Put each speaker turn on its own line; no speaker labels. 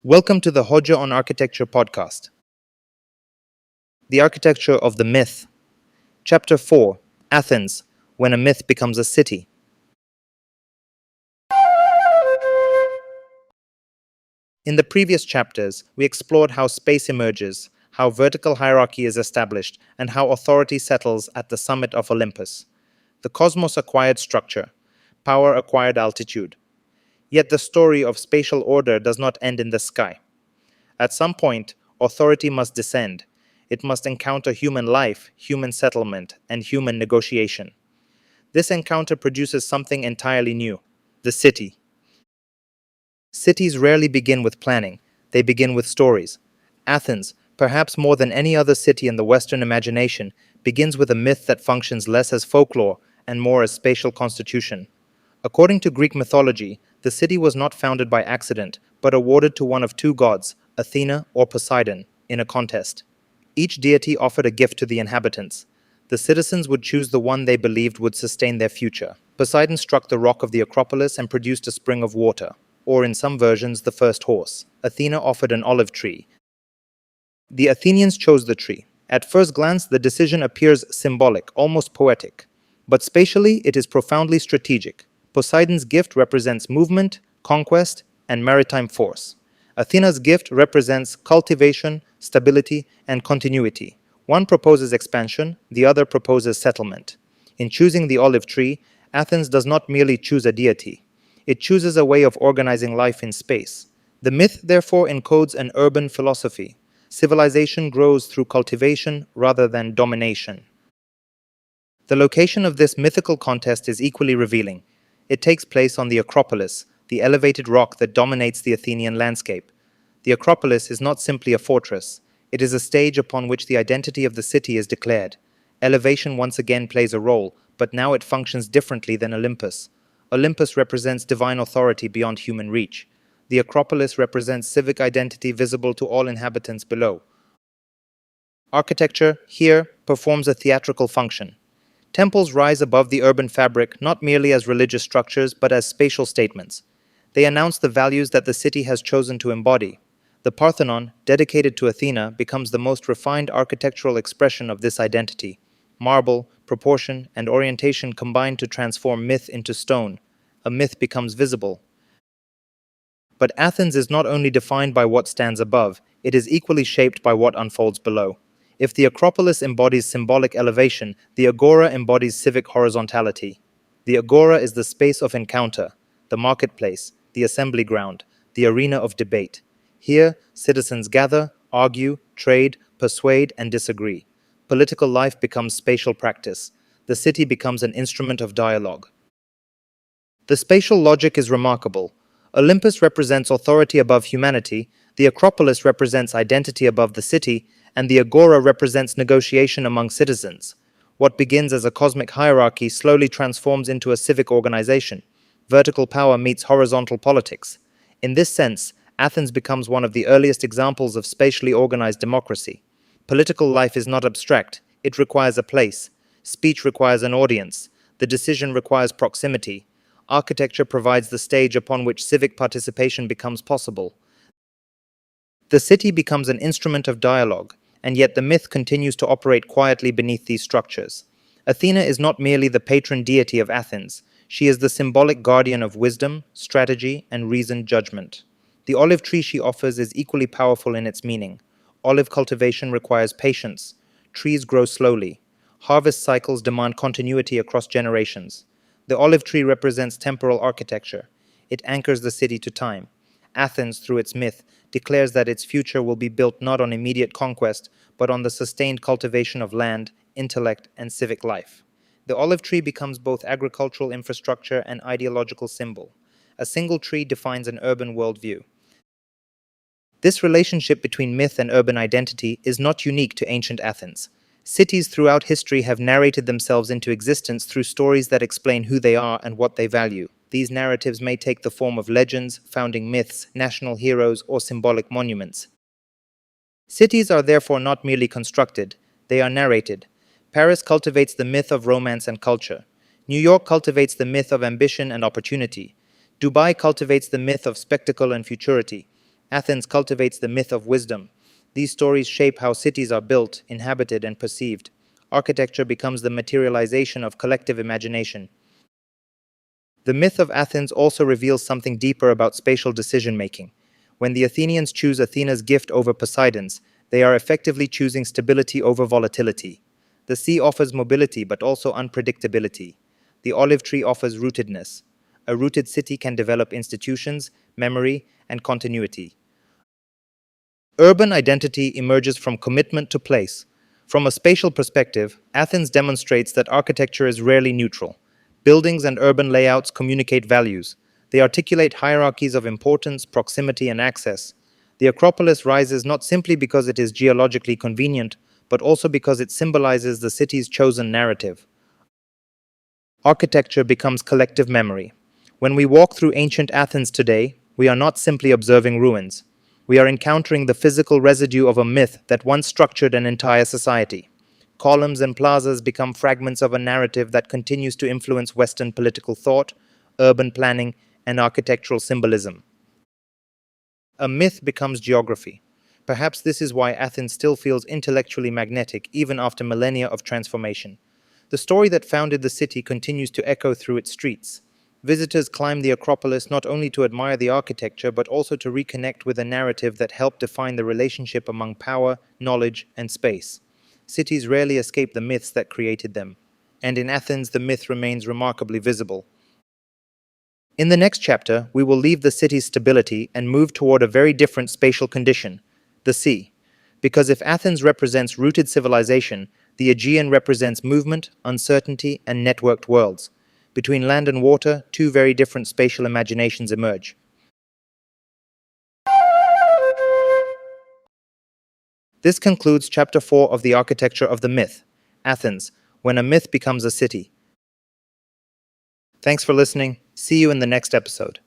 Welcome to the Hodja on Architecture podcast. The Architecture of the Myth. Chapter 4, Athens, when a myth becomes a city. In the previous chapters, we explored how space emerges, how vertical hierarchy is established, and how authority settles at the summit of Olympus. The cosmos acquired structure, power acquired altitude. Yet the story of spatial order does not end in the sky. At some point, authority must descend. It must encounter human life, human settlement, and human negotiation. This encounter produces something entirely new: the city. Cities rarely begin with planning, they begin with stories. Athens, perhaps more than any other city in the Western imagination, begins with a myth that functions less as folklore and more as spatial constitution. According to Greek mythology, the city was not founded by accident, but awarded to one of two gods, Athena or Poseidon, in a contest. Each deity offered a gift to the inhabitants. The citizens would choose the one they believed would sustain their future. Poseidon struck the rock of the Acropolis and produced a spring of water, or in some versions, the first horse. Athena offered an olive tree. The Athenians chose the tree. At first glance, the decision appears symbolic, almost poetic. But spatially, it is profoundly strategic. Poseidon's gift represents movement, conquest, and maritime force. Athena's gift represents cultivation, stability, and continuity. One proposes expansion, the other proposes settlement. In choosing the olive tree, Athens does not merely choose a deity. It chooses a way of organizing life in space. The myth, therefore, encodes an urban philosophy. Civilization grows through cultivation rather than domination. The location of this mythical contest is equally revealing. It takes place on the Acropolis, the elevated rock that dominates the Athenian landscape. The Acropolis is not simply a fortress. It is a stage upon which the identity of the city is declared. Elevation once again plays a role, but now it functions differently than Olympus. Olympus represents divine authority beyond human reach. The Acropolis represents civic identity visible to all inhabitants below. Architecture, here, performs a theatrical function. Temples rise above the urban fabric not merely as religious structures but as spatial statements. They announce the values that the city has chosen to embody. The Parthenon, dedicated to Athena, becomes the most refined architectural expression of this identity. Marble, proportion, and orientation combine to transform myth into stone. A myth becomes visible. But Athens is not only defined by what stands above, it is equally shaped by what unfolds below. If the Acropolis embodies symbolic elevation, the Agora embodies civic horizontality. The Agora is the space of encounter, the marketplace, the assembly ground, the arena of debate. Here, citizens gather, argue, trade, persuade, and disagree. Political life becomes spatial practice. The city becomes an instrument of dialogue. The spatial logic is remarkable. Olympus represents authority above humanity, the Acropolis represents identity above the city, and the Agora represents negotiation among citizens. What begins as a cosmic hierarchy slowly transforms into a civic organization. Vertical power meets horizontal politics. In this sense, Athens becomes one of the earliest examples of spatially organized democracy. Political life is not abstract, it requires a place. Speech requires an audience. The decision requires proximity. Architecture provides the stage upon which civic participation becomes possible. The city becomes an instrument of dialogue, and yet the myth continues to operate quietly beneath these structures. Athena is not merely the patron deity of Athens, she is the symbolic guardian of wisdom, strategy, and reasoned judgment. The olive tree she offers is equally powerful in its meaning. Olive cultivation requires patience. Trees grow slowly. Harvest cycles demand continuity across generations. The olive tree represents temporal architecture. It anchors the city to time. Athens, through its myth, declares that its future will be built not on immediate conquest, but on the sustained cultivation of land, intellect, and civic life. The olive tree becomes both agricultural infrastructure and ideological symbol. A single tree defines an urban worldview. This relationship between myth and urban identity is not unique to ancient Athens. Cities throughout history have narrated themselves into existence through stories that explain who they are and what they value. These narratives may take the form of legends, founding myths, national heroes, or symbolic monuments. Cities are therefore not merely constructed, they are narrated. Paris cultivates the myth of romance and culture. New York cultivates the myth of ambition and opportunity. Dubai cultivates the myth of spectacle and futurity. Athens cultivates the myth of wisdom. These stories shape how cities are built, inhabited, and perceived. Architecture becomes the materialization of collective imagination. The myth of Athens also reveals something deeper about spatial decision-making. When the Athenians choose Athena's gift over Poseidon's, they are effectively choosing stability over volatility. The sea offers mobility but also unpredictability. The olive tree offers rootedness. A rooted city can develop institutions, memory, and continuity. Urban identity emerges from commitment to place. From a spatial perspective, Athens demonstrates that architecture is rarely neutral. Buildings and urban layouts communicate values. They articulate hierarchies of importance, proximity, and access. The Acropolis rises not simply because it is geologically convenient, but also because it symbolizes the city's chosen narrative. Architecture becomes collective memory. When we walk through ancient Athens today, we are not simply observing ruins. We are encountering the physical residue of a myth that once structured an entire society. Columns and plazas become fragments of a narrative that continues to influence Western political thought, urban planning, and architectural symbolism. A myth becomes geography. Perhaps this is why Athens still feels intellectually magnetic even after millennia of transformation. The story that founded the city continues to echo through its streets. Visitors climb the Acropolis not only to admire the architecture but also to reconnect with a narrative that helped define the relationship among power, knowledge, and space. Cities rarely escape the myths that created them, and in Athens the myth remains remarkably visible. In the next chapter, we will leave the city's stability and move toward a very different spatial condition, the sea. Because if Athens represents rooted civilization, the Aegean represents movement, uncertainty, and networked worlds. Between land and water, two very different spatial imaginations emerge. This concludes Chapter 4 of The Architecture of the Myth, Athens, When a Myth Becomes a City. Thanks for listening. See you in the next episode.